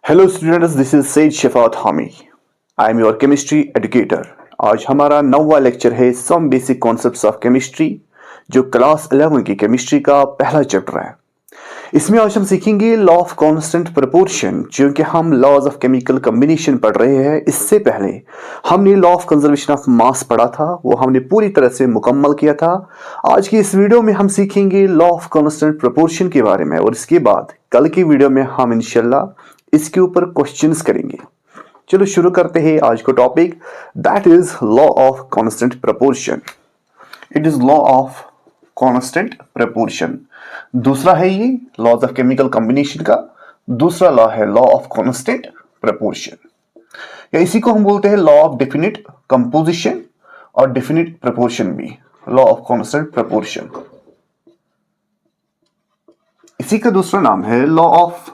Hello students, this is Syed Shafat Hami. I am your chemistry educator. आज हमारा 9वां लेक्चर है some basic concepts of chemistry, जो क्लास 11 की केमिस्ट्री का पहला चैप्टर है। इसमें आज हम सीखेंगे लॉ ऑफ कांस्टेंट प्रोपोर्शन। क्योंकि हम लॉज ऑफ केमिकल कॉम्बिनेशन पढ़ रहे हैं, इससे पहले हमने law of conservation of mass पढ़ा था, वो हमने पूरी तरह से मुकम्मल किया था। आज की इस वीडियो में हम सीखेंगे लॉ ऑफ कांस्टेंट प्रोपोर्शन के बारे में, और इसके बाद कल की वीडियो में हम इंशाल्लाह इसके ऊपर क्वेश्चंस करेंगे। चलो शुरू करते हैं आज का topic, that is law of constant proportion. It is law of constant proportion. दूसरा है ये लॉज ऑफ केमिकल कॉम्बिनेशन का, दूसरा लॉ है लॉ ऑफ कांस्टेंट प्रोपोर्शन, या इसी को हम बोलते हैं लॉ ऑफ डेफिनिट कंपोजिशन और डेफिनिट प्रोपोर्शन भी, लॉ ऑफ कांस्टेंट प्रोपोर्शन। इसी का दूसरा नाम है लॉ ऑफ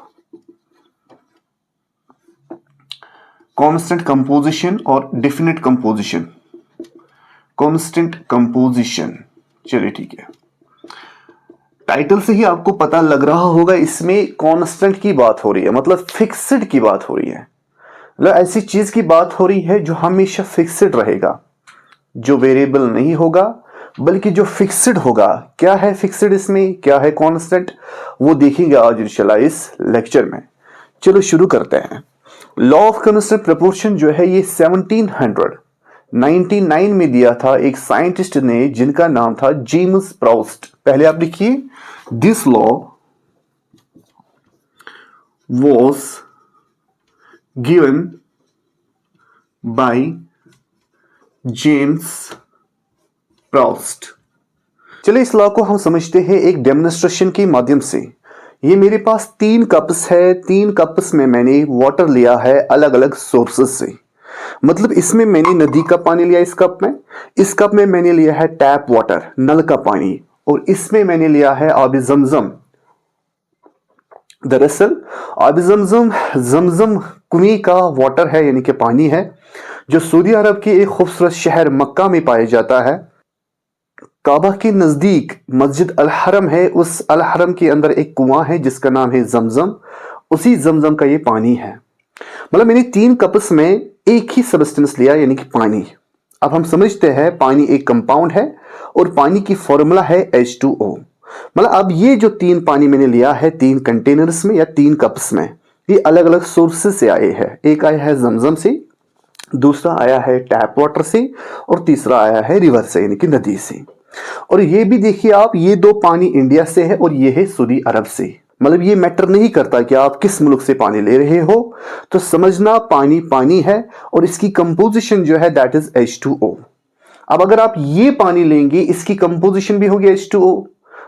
कांस्टेंट कंपोजिशन और डेफिनिट कंपोजिशन, कांस्टेंट कंपोजिशन। चलिए ठीक है, टाइटल से ही आपको पता लग रहा होगा इसमें कांस्टेंट की बात हो रही है, मतलब फिक्स्ड की बात हो रही है। मतलब ऐसी चीज की बात हो रही है जो हमेशा फिक्स्ड रहेगा, जो वेरिएबल नहीं होगा बल्कि जो फिक्स्ड होगा। क्या है फिक्स्ड, इसमें क्या है कांस्टेंट, वो देखेंगे आज इंशाल्लाह इस लेक्चर में। चलो शुरू करते हैं। लॉ ऑफ कांस्टेंट प्रोपोर्शन जो है ये 1799 में दिया था एक साइंटिस्ट ने जिनका नाम था जेम्स प्राउस्ट। पहले आप लिखिए, this law was given by James Proust. चलिए इस लॉ को हम समझते हैं एक डेमोन्स्ट्रेशन के माध्यम से। ये मेरे पास 3 कप्स है, 3 कप्स में मैंने वाटर लिया है अलग अलग सोर्सेस से। मतलब इसमें मैंने नदी का पानी लिया इस कप में, इस कप में मैंने लिया है टैप वाटर, नल का पानी, और इसमें मैंने लिया है आब जमजम। दरअसल आब जमजम जमजम कुएं का वाटर है, यानी कि पानी है, जो सऊदी अरब के एक खूबसूरत शहर मक्का में पाया जाता है। काबा के नजदीक मस्जिद अल हरम है, उस अल हरम के अंदर एक कुआं है जिसका नाम है जमजम, उसी जमजम का ये पानी है। मतलब मैंने 3 कप्स में एक ही सब्सटेंस लिया, यानी कि पानी। अब हम समझते हैं पानी एक कंपाउंड है और पानी की फॉर्मूला है H2O। मतलब अब ये जो 3 पानी मैंने लिया है 3 कंटेनर्स में या 3 कप्स में, ये अलग अलग सोर्सेस से आए हैं। एक आया है जमजम से, दूसरा आया है टैप वाटर से, और तीसरा आया है रिवर से, यानी कि नदी से। और ये भी देखिए आप, ये 2 पानी इंडिया से है और ये है सऊदी अरब से। मतलब ये मैटर नहीं करता कि आप किस मुल्क से पानी ले रहे हो, तो समझना पानी पानी है और इसकी कंपोजिशन जो है दैट इज H2O। अब अगर आप ये पानी लेंगे, इसकी कंपोजिशन भी होगी H2O।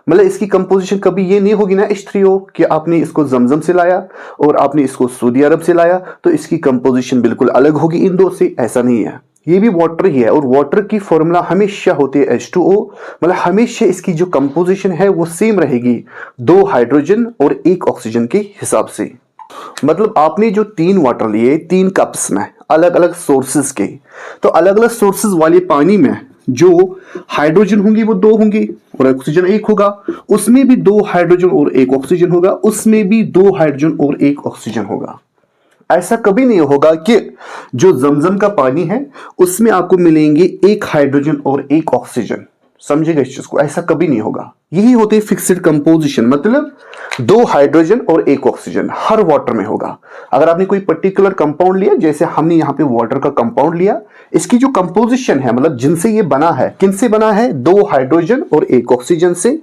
मतलब इसकी कंपोजिशन कभी ये नहीं होगी ना H3O कि आपने इसको जमजम से लाया और आपने इसको सऊदी अरब से लाया तो इसकी कंपोजिशन बिल्कुल अलग होगी इन दो से, ऐसा नहीं है। ये भी वाटर ही है और वाटर की फॉर्मूला हमेशा होती है H2O। मतलब हमेशा इसकी जो कंपोजिशन है वो सेम रहेगी, 2 हाइड्रोजन और 1 ऑक्सीजन के हिसाब से। मतलब आपने जो 3 वाटर लिए 3 कप्स में अलग अलग सोर्सेस के, तो अलग अलग सोर्सेस वाले पानी में जो हाइड्रोजन होंगी वो 2 होंगी और ऑक्सीजन 1 होगा, उसमें भी 2 हाइड्रोजन और 1 ऑक्सीजन होगा, उसमें भी 2 हाइड्रोजन और 1 ऑक्सीजन होगा। ऐसा कभी नहीं होगा कि जो जमजम का पानी है उसमें आपको मिलेंगे 1 हाइड्रोजन और 1 ऑक्सीजन। समझेगा इस चीज को, ऐसा कभी नहीं होगा। यही होती है फिक्स्ड कंपोजिशन, मतलब 2 हाइड्रोजन और 1 ऑक्सीजन हर वाटर में होगा। अगर आपने कोई पर्टिकुलर कंपाउंड लिया, जैसे हमने यहाँ पे वाटर का कंपाउंड लिया, इसकी जो कंपोजिशन है, मतलब जिनसे ये बना है, किनसे बना है, 2 हाइड्रोजन और 1 ऑक्सीजन से,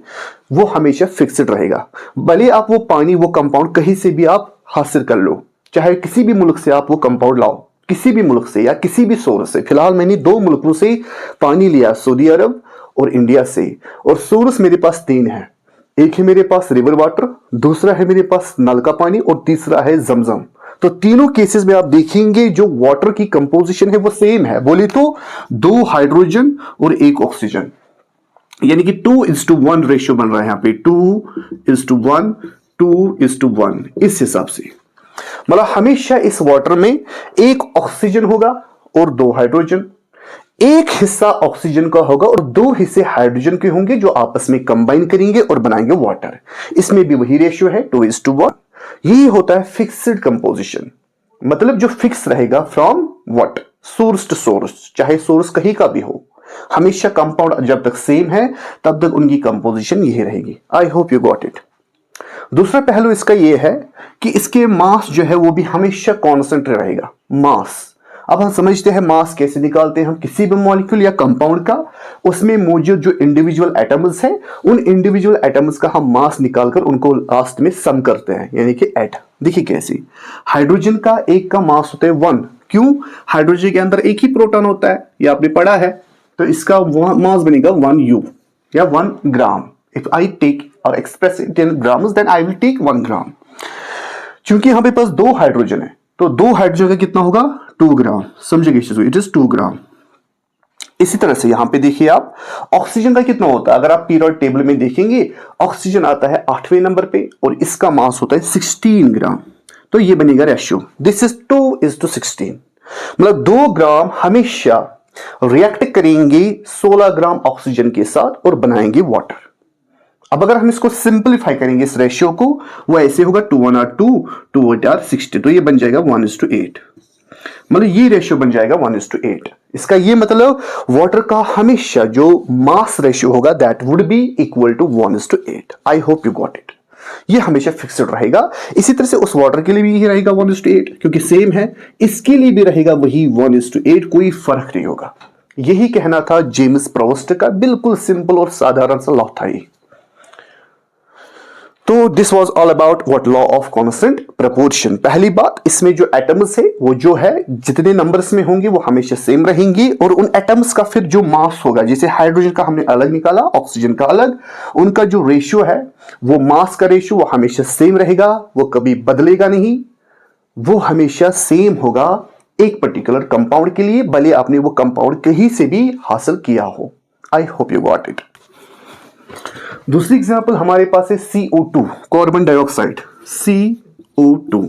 वो हमेशा फिक्स्ड रहेगा। भले आप वो पानी, वो कंपाउंड कहीं से भी आप हासिल कर लो, चाहे किसी भी मुल्क से आप वो कंपाउंड लाओ, किसी भी मुल्क से या किसी भी सोर्स से। फिलहाल मैंने 2 मुल्कों से पानी लिया, सऊदी अरब और इंडिया से, और सोर्स मेरे पास 3 है। एक है मेरे पास रिवर वाटर, दूसरा है मेरे पास नल का पानी और तीसरा है जमजम। तो तीनों केसेस में आप देखेंगे जो वाटर की कंपोजिशन है वो सेम है। बोले तो 2 हाइड्रोजन और 1 ऑक्सीजन, यानी कि 2:1 रेशियो बन रहा है यहाँ पे, 2:1, 2:1 इस हिसाब से। मतलब हमेशा इस वाटर में 1 ऑक्सीजन होगा और 2 हाइड्रोजन, 1 हिस्सा ऑक्सीजन का होगा और 2 हिस्से हाइड्रोजन के होंगे, जो आपस में कंबाइन करेंगे और बनाएंगे वाटर। इसमें भी वही रेशियो है 2:1। यही होता है फिक्स्ड कंपोजिशन, मतलब जो फिक्स रहेगा from what, source to source, चाहे सोर्स कहीं का भी हो, हमेशा कंपाउंड जब तक सेम है तब तक उनकी कंपोजिशन यही रहेगी। आई होप यू गॉट इट। दूसरा पहलू इसका यह है कि इसके मास जो है वो भी हमेशा कांस्टेंट रहेगा, मास। अब हम समझते हैं मास कैसे निकालते हैं हम किसी भी मॉलिक्यूल या कंपाउंड का, उसमें मौजूद जो इंडिविजुअल एटम्स हैं उन इंडिविजुअल एटम्स का हम मास निकालकर उनको लास्ट में सम करते हैं, यानी कि ऐड। देखिए कैसे, हाइड्रोजन का एक का मास होता है 1, क्यों? हाइड्रोजन के अंदर एक ही प्रोटॉन होता है, ये आपने पढ़ा है, तो इसका मास बनेगा 1U या 1 ग्राम। इफ आई टेक और express it in grams then I will take 1 gram. क्योंकि यहां पे पास 2 हाइड्रोजन है तो 2 हाइड्रोजन का कितना होगा 2 ग्राम, समझिए इस चीज को, इट इज 2 ग्राम। इसी तरह से यहां पे देखिए आप, ऑक्सीजन का कितना होता है, अगर आप पीरियड टेबल में देखेंगे ऑक्सीजन आता है 8वें नंबर पे और इसका मास होता है 16 ग्राम। तो ये बनेगा रेशियो, दिस इज 2:16, मतलब 2 ग्राम हमेशा रिएक्ट करेंगे 16 ग्राम ऑक्सीजन के साथ और बनाएंगे वाटर। अब अगर हम इसको सिंपलीफाई करेंगे इस रेशियो को, वो ऐसे होगा 2 1 r 2, 2 8 r 60, तो ये बन जाएगा 1:8, मतलब ये रेशियो बन जाएगा 1:8। इसका ये मतलब वाटर का हमेशा जो मास रेशियो होगा that would be equal to 1:8। I hope you got it. ये हमेशा फिक्स्ड रहेगा। इसी तरह से उस वाटर के लिए भी यही रहेगा 1:8, क्योंकि सेम है, इसके लिए भी रहेगा वही 1:8, कोई फर्क नहीं होगा। यही कहना था जेम्स प्रोस्ट का, बिल्कुल सिंपल और साधारण सा लॉ था ये। तो this was all about what law of constant proportion. पहली बात, इसमें जो एटम्स है वो जो है जितने नंबर्स में होंगे वो हमेशा सेम रहेंगे, और उन एटम्स का फिर जो मास होगा, जैसे हाइड्रोजन का हमने अलग निकाला, ऑक्सीजन का अलग, उनका जो रेशियो है वो मास का रेशियो वो हमेशा सेम रहेगा, वो कभी बदलेगा नहीं, वो हमेशा सेम होगा एक पर्टिकुलर कंपाउंड के लिए, भले आपने वो कंपाउंड कहीं से भी हासिल किया हो। आई होप यू गॉट इट। दूसरी एग्जांपल हमारे पास है CO2, कार्बन डाइऑक्साइड, CO2।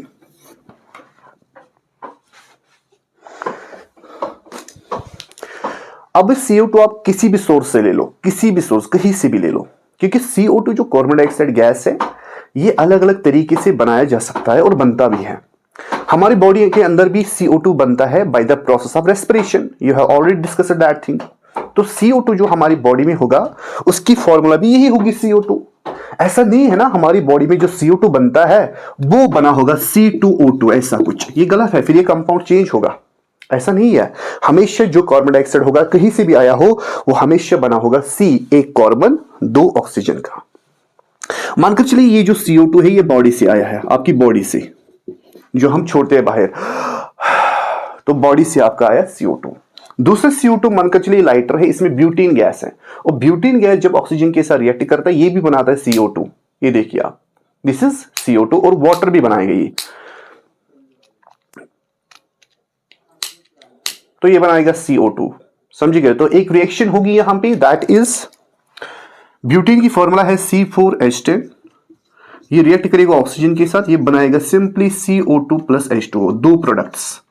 अब CO2 आप किसी भी सोर्स से ले लो, किसी भी सोर्स कहीं से भी ले लो, क्योंकि CO2 जो कार्बन डाइऑक्साइड गैस है ये अलग अलग तरीके से बनाया जा सकता है और बनता भी है। हमारी बॉडी के अंदर भी CO2 बनता है by the process of respiration, you have already discussed that thing. तो CO2 जो हमारी बॉडी में होगा उसकी फॉर्मूला भी यही होगी CO2। ऐसा नहीं है ना हमारी बॉडी में जो CO2 बनता है वो बना होगा C2O2, ऐसा कुछ, ये गलत है, फिर ये कंपाउंड चेंज होगा, ऐसा नहीं है। हमेशा जो कार्बन डाइऑक्साइड होगा कहीं से भी आया हो वो हमेशा बना होगा C, एक कार्बन 2 ऑक्सीजन का। मानकर चलिए ये जो CO2 है ये बॉडी से आया है, आपकी बॉडी से जो हम छोड़ते हैं बाहर, तो बॉडी से आपका आया CO2। दूसरा CO2 मानकर चलिए लाइटर है, इसमें ब्यूटीन गैस है, और ब्यूटीन गैस जब ऑक्सीजन के साथ रिएक्ट करता है ये भी बनाता है CO2। ये देखिए आप, दिस इज CO2, और वाटर भी बनाएगा ये, तो ये बनाएगा CO2, समझ गए। तो एक रिएक्शन होगी यहां पे, दैट इज ब्यूटीन की फॉर्मूला है C4H10, ये रिएक्ट करेगा ऑक्सीजन के साथ, ये बनाएगा simply CO2 plus H2O, 2 products.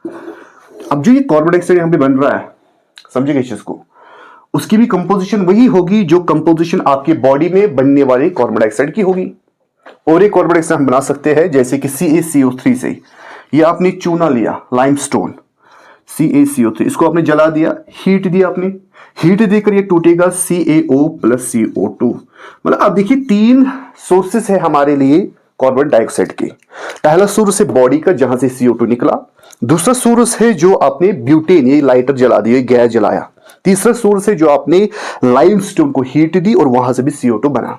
अब जो ये कार्बन डाइऑक्साइड यहां पे बन रहा है, समझिए इस चीज को, उसकी भी कंपोजिशन वही होगी जो कंपोजिशन आपके बॉडी में बनने वाले कार्बन डाइऑक्साइड की होगी। और एक कार्बन डाइऑक्साइड हम बना सकते हैं जैसे कि CaCO3 से, ये आपने चूना लिया, लाइमस्टोन, CaCO3, इसको आपने जला दिया, हीट दिया आपने, हीट देकर ये टूटेगा CaO प्लस CO2। मतलब आप देखिए 3 सोर्सेस है हमारे लिए कार्बन डाइऑक्साइड के। पहला सोर्स है बॉडी का जहां से CO2 निकला, दूसरा सोर्स है जो आपने ब्यूटेन, ये लाइटर जला दिया, गैस जलाया, तीसरा सोर्स है जो आपने लाइमस्टोन को हीट दी और वहां से भी CO2 बना।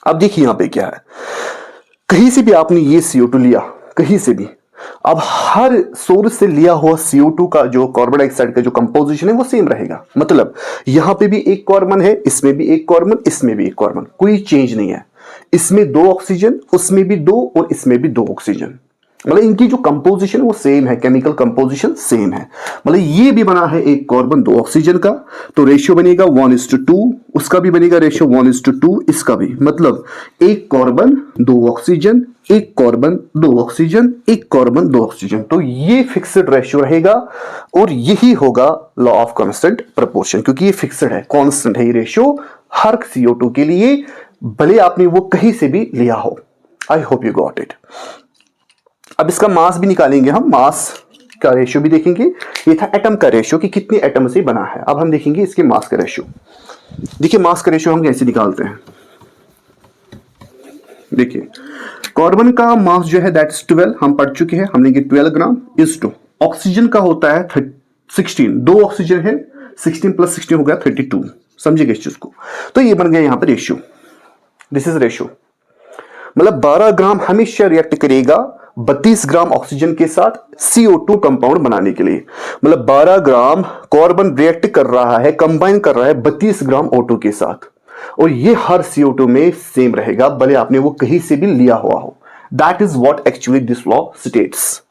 अब देखिए यहां पे क्या है, कहीं से भी आपने ये CO2 लिया, कहीं से भी, अब हर सोर्स से लिया हुआ CO2 का जो कार्बन डाइऑक्साइड का जो कंपोजिशन है वो सेम रहेगा। मतलब यहां पे भी एक कार्बन है, इसमें भी एक कार्बन, इसमें भी एक कार्बन, कोई चेंज नहीं है। इसमें 2 ऑक्सीजन, उसमें भी 2 और इसमें भी 2 ऑक्सीजन, मतलब इनकी जो कंपोजिशन वो सेम है, केमिकल कंपोजिशन सेम है। मतलब ये भी बना है एक कार्बन 2 ऑक्सीजन का, तो रेशियो बनेगा 1:2, उसका भी बनेगा रेशियो 1:2, इसका भी, मतलब एक कार्बन 2 ऑक्सीजन, एक कार्बन 2 ऑक्सीजन, एक कार्बन 2 ऑक्सीजन। तो ये फिक्स्ड रेशियो रहेगा और यही होगा लॉ ऑफ कांस्टेंट प्रपोर्शन, क्योंकि ये फिक्स्ड है, कांस्टेंट है ये रेशियो हर CO2 के लिए, भले आपने वो कहीं से भी लिया हो। आई होप यू गॉट इट। अब इसका मास भी निकालेंगे हम, मास का रेशियो भी देखेंगे। ये था एटम का रेशियो कि कितने एटम से बना है। अब हम देखेंगे इसके मास का रेशियो। देखिए मास का रेशियो हम कैसे निकालते हैं। देखिए कार्बन का मास जो है दैट्स 12, हम पढ़ चुके हैं, हम लेंगे 12 ग्राम इज टू ऑक्सीजन का होता है 16, दो ऑक्सीजन है, 16 प्लस 16 हो गया 32। समझिएगा इस चीज को। तो ये बन गया यहां पर रेशियो, दिस इज रेशियो। मतलब 12 ग्राम हमेशा रिएक्ट करेगा 32 ग्राम ऑक्सीजन के साथ CO2 कंपाउंड बनाने के लिए। मतलब 12 ग्राम कार्बन रिएक्ट कर रहा है, कंबाइन कर रहा है 32 ग्राम O2 के साथ, और ये हर CO2 में सेम रहेगा, भले आपने वो कहीं से भी लिया हुआ हो। That is what actually this law states.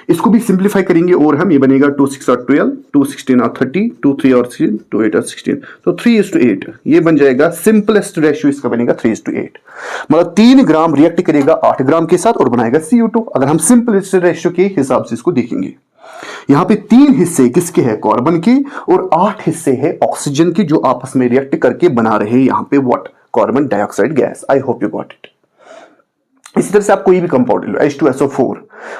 इसको भी सिंप्लीफाई करेंगे और हम, ये बनेगा 2 6 और 12, 2 16 और 30, 2 3 और 16, 2 8 और 16, तो 3:8 ये बन जाएगा। सिंपलेस्ट रेशियो इसका बनेगा 3:8। मतलब 3 ग्राम रिएक्ट करेगा 8 ग्राम के साथ और बनाएगा CO2। अगर हम सिंपलेस्ट रेशियो के हिसाब से इसको देखेंगे, यहाँ पे 3 हिस्से किसके हैं, कार्बन के, और 8 हिस्से हैं ऑक्सीजन के, जो आपस में रिएक्ट करके बना रहे हैं यहाँ पे what, carbon dioxide gas. I hope you got it. इसी तरह से आप कोई भी कंपाउंड ले लो, H2SO4,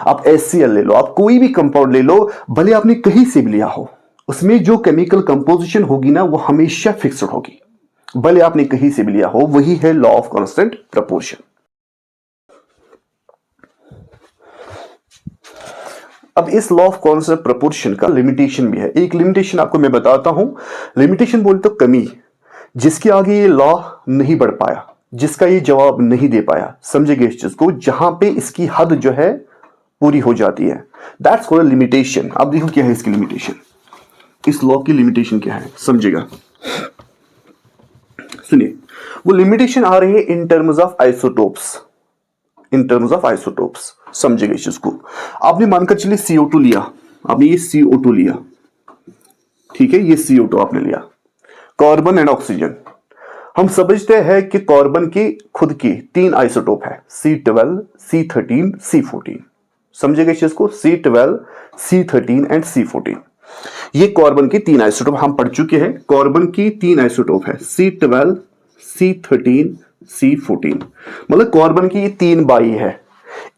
आप HCl ले लो, आप कोई भी कंपाउंड ले लो, भले आपने कहीं से भी लिया हो, उसमें जो केमिकल कंपोजिशन होगी ना वो हमेशा फिक्स्ड होगी, भले आपने कहीं से भी लिया हो। वही है लॉ ऑफ कांस्टेंट प्रोपोर्शन। अब इस लॉ ऑफ कांस्टेंट प्रोपोर्शन का लिमिटेशन भी है। एक लिमिटेशन आपको मैं बताता हूं। लिमिटेशन बोले तो कमी, जिसके आगे ये लॉ नहीं बढ़ पाया, जिसका ये जवाब नहीं दे पाया। समझेंगे इस चीज को, जहां पे इसकी हद जो है पूरी हो जाती है, दैट्स कॉल्ड लिमिटेशन। अब देखो क्या है इसकी लिमिटेशन, इस लॉ की लिमिटेशन क्या है, समझेगा। सुनिए, वो लिमिटेशन आ रही है in terms of isotopes, in terms of isotopes. समझेगा इस चीज को। आपने मानकर चलिए CO2 लिया, आपने ये CO2 लिया, ठीक है, ये CO2 आपने लिया, कार्बन एंड ऑक्सीजन। हम समझते हैं कि कार्बन की खुद की 3 आइसोटोप है, C12, C13, C14। समझेगा इस चीज को, C12, C13 एंड C14। ये कार्बन की 3 आइसोटोप हम पढ़ चुके हैं। कार्बन की 3 आइसोटोप है, C12, C13, C14। मतलब कार्बन की ये 3 बाई है।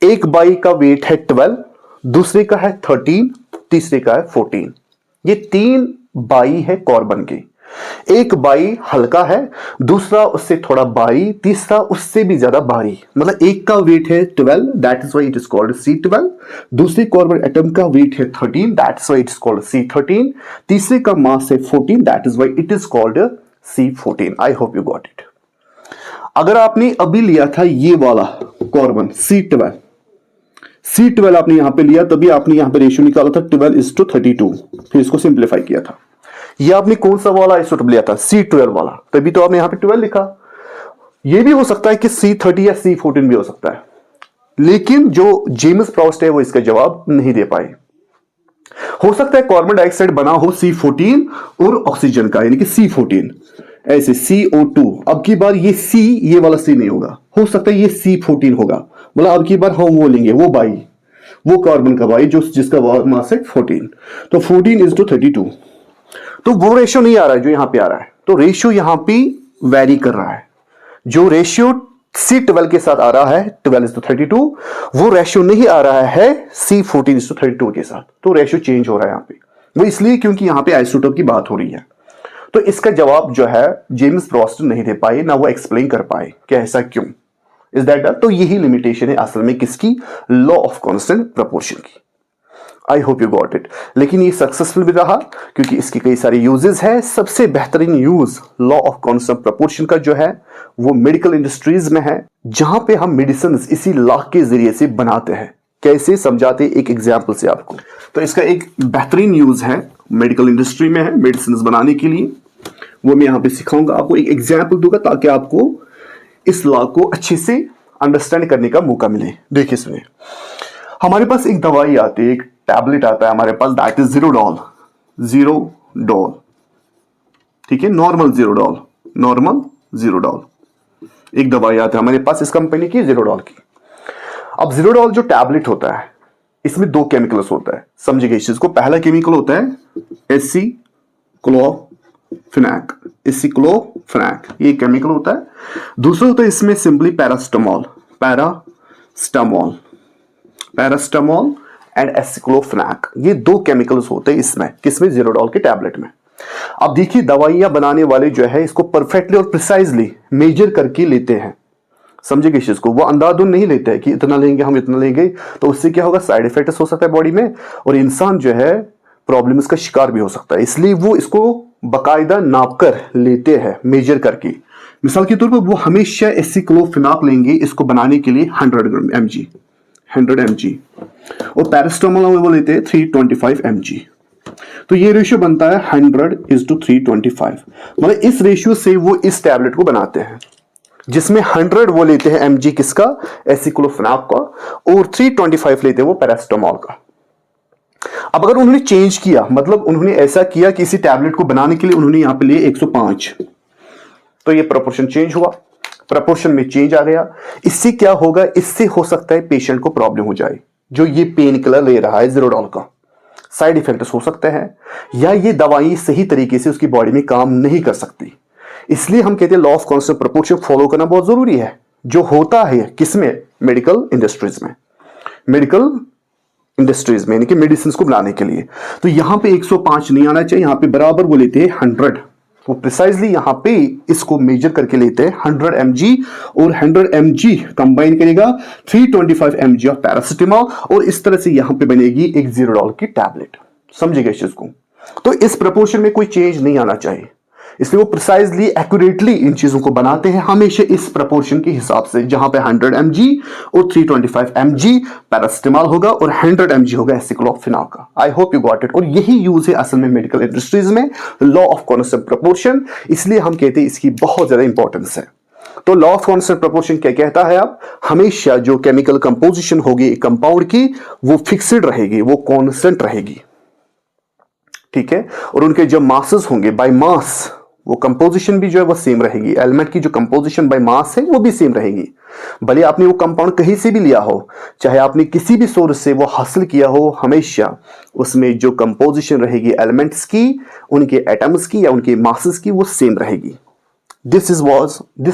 एक बाई का वेट है 12, दूसरे का है 13, तीसरे का है 14। ये 3 बाई है कार्बन की। एक बाई हल्का है, दूसरा उससे थोड़ा भारी, तीसरा उससे भी ज्यादा भारी। मतलब एक का वेट है 12, that is why it is called C12। दूसरे कार्बन एटम का वेट है 13, that is why it is called C13। तीसरे का मास है 14, that is why it is called C14। I hope you got it. अगर आपने अभी लिया था ये वाला कार्बन C12 आपने यहां पे लिया, तभी आपने यहां पे रेशियो निकाला था 12:32, फिर इसको सिंप्लीफाई किया था। ये आपने कौन सा वाला आइसोटोप लिया था, C12 वाला, तभी तो आपने यहां पे 12 लिखा। ये भी हो सकता है कि C30 या C14 भी हो सकता है, लेकिन जो जेम्स प्रॉस्ट है वो इसका जवाब नहीं दे पाए। हो सकता है कार्बन डाइऑक्साइड बना हो C14 और ऑक्सीजन का, यानी कि C14, ऐसे CO2। अब की बार ये C, ये वाला C नहीं होगा, हो सकता है ये C14 होगा। मतलब अब की बार हम वो लेंगे, वो बाई, वो कार्बन का बाई जो जिसका मास है 14, तो 14:32। तो वो रेशियो नहीं आ रहा है जो यहां पे आ रहा है, तो रेशियो यहां पे वेरी कर रहा है। जो रेशियो C12 के साथ आ रहा है 12:32, वो रेशियो नहीं आ रहा है C14:32 के साथ। तो रेशियो चेंज हो रहा है यहां पे, वो इसलिए क्योंकि यहां पे आइसोटोप की बात हो रही है। तो इसका जवाब जो है जेम्स प्रॉस्ट नहीं दे पाए, ना वो एक्सप्लेन कर पाए कि ऐसा क्यों। इज दैट तो यही लिमिटेशन है असल में किसकी, लॉ ऑफ कांस्टेंट प्रोपोर्शन की। आई होप यू गॉट इट। लेकिन ये सक्सेसफुल भी रहा क्योंकि इसके कई सारे यूजेस है। सबसे बेहतरीन use law of constant proportion का जो है वो मेडिकल इंडस्ट्रीज में है, जहां पे हम मेडिसिन इसी लॉ के जरिए से बनाते हैं। कैसे समझाते एक एग्जाम्पल से आपको। तो इसका एक बेहतरीन यूज है मेडिकल इंडस्ट्री में है, मेडिसिन बनाने के लिए, वो मैं यहां पे सिखाऊंगा आपको, एक एग्जाम्पल दूंगा ताकि आपको इस लॉ को अच्छे से अंडरस्टैंड करने का मौका मिले। देखिए सुनिए, हमारे पास एक दवाई आती है, एक टैबलेट आता है हमारे पास, दैट इज ज़ीरोडॉल, ठीक है, नॉर्मल ज़ीरोडॉल एक दवाई आता है हमारे पास इस कंपनी की, ज़ीरोडॉल की। अब ज़ीरोडॉल जो टैबलेट होता है, इसमें 2 केमिकल्स होता है, समझिए इस चीज को। पहला केमिकल होता है एसिक्लोफेनैक, ये केमिकल होता है। दूसरा होता है इसमें simply paracetamol, paracetamol, paracetamol and aceclofenac, ये दो केमिकल्स होते हैं इसमें, किसमें, ज़ीरोडॉल के टैबलेट में। अब देखिए दवाइयां बनाने वाले जो है इसको परफेक्टली और प्रिसाइजली मेजर करके लेते हैं, समझिए इस चीज को, वो अंधाधुन नहीं लेते हैं कि इतना लेंगे हम इतना लेंगे, तो उससे क्या होगा, साइड इफेक्ट्स हो सकता है बॉडी में और इंसान जो है प्रॉब्लम्स का शिकार भी हो सकता है। इसलिए वो इसको बाकायदा नाप कर लेते हैं, मेजर करके। मिसाल के तौर पर वो हमेशा एसिक्लोफेनाक लेंगे इसको बनाने के लिए 100 mg, 100 mg, और पैरास्टामोल वो लेते हैं 325 mg। तो ये रेशियो बनता है 100:325, मतलब इस रेशियो से वो इस टैबलेट को बनाते हैं, जिसमें 100 वो लेते हैं mg किसका, एसिक्लोफेनाक का, और 325 लेते हैं वो पैरास्टामोल का। अब अगर उन्होंने चेंज किया, मतलब उन्होंने ऐसा किया कि इसी टैबलेट को बनाने के लिए उन्होंने यहां पे लिए 105, तो ये प्रोपोर्शन चेंज हुआ, प्रोपोर्शन में चेंज आ गया। इससे क्या होगा, इससे हो सकता है पेशेंट को प्रॉब्लम हो जाए, जो ये पेन किलर ले रहा है ज़ीरोडॉल का, साइड इफेक्ट्स हो सकते हैं, या ये दवाई सही तरीके से उसकी बॉडी में काम नहीं कर सकती। इसलिए हम कहते हैं law of constant proportion follow करना बहुत जरूरी है, जो होता है किसमें, मेडिकल इंडस्ट्रीज में, मेडिकल इंडस्ट्रीज में, यानी कि मेडिसिन को बनाने के लिए। तो यहां पे 105 नहीं आना चाहिए, यहां पे बराबर वो लेते हैं 100, वो प्रिसाइजली यहां पे इसको मेजर करके लेते हैं 100 mg, और 100 mg कंबाइन करेगा 325 mg ऑफ पैरासिटामोल, और इस तरह से यहां पे बनेगी एक ज़ीरोडॉल की टैबलेट, समझिएगा इस चीज को। तो इस प्रपोर्शन में कोई चेंज नहीं आना चाहिए, इसलिए वो प्रिसाइजली एक्यूरेटली इन चीजों को बनाते हैं हमेशा इस प्रपोर्शन के हिसाब से, जहां पे 100 mg और 325 mg पैरासिटामोल होगा और 100 mg होगा एसिक्लोफेनाक का। आई होप यू गॉट इट। और यही यूज है असल में मेडिकल इंडस्ट्रीज में, लॉ ऑफ कांस्टेंट प्रोपोर्शन, इसलिए हम कहते हैं इसकी बहुत ज्यादा इंपॉर्टेंस है। तो लॉ ऑफ कांस्टेंट प्रोपोर्शन क्या कहता है, अब हमेशा जो केमिकल कंपोजिशन होगी कंपाउंड की वो फिक्स्ड रहेगी, वो कांस्टेंट रहेगी, ठीक है। और उनके जो मासेस होंगे बाय मास, वो कंपोजिशन भी जो है वो सेम रहेगी, एलिमेंट की जो कंपोजिशन बाय मास है वो भी सेम रहेगी। भले आपने वो कंपाउंड कहीं से भी लिया हो, चाहे आपने किसी भी सोर्स से वो हासिल किया हो, हमेशा उसमें जो कंपोजिशन रहेगी एलिमेंट्स की, उनके एटम्स की या उनके मासेस की, वो सेम रहेगी। This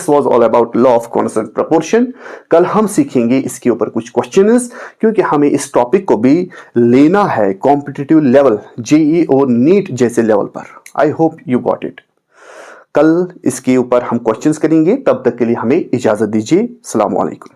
was all about law of constant proportion. कल हम सीखेंगे इसके ऊपर कुछ क्वेश्चंस, क्योंकि हमें इस टॉपिक को भी लेना है कॉम्पिटिटिव लेवल, जेई और नीट जैसे लेवल पर। आई होप यू गॉट इट। कल इसके ऊपर हम क्वेश्चंस करेंगे, तब तक के लिए हमें इजाजत दीजिए। अस्सलाम वालेकुम।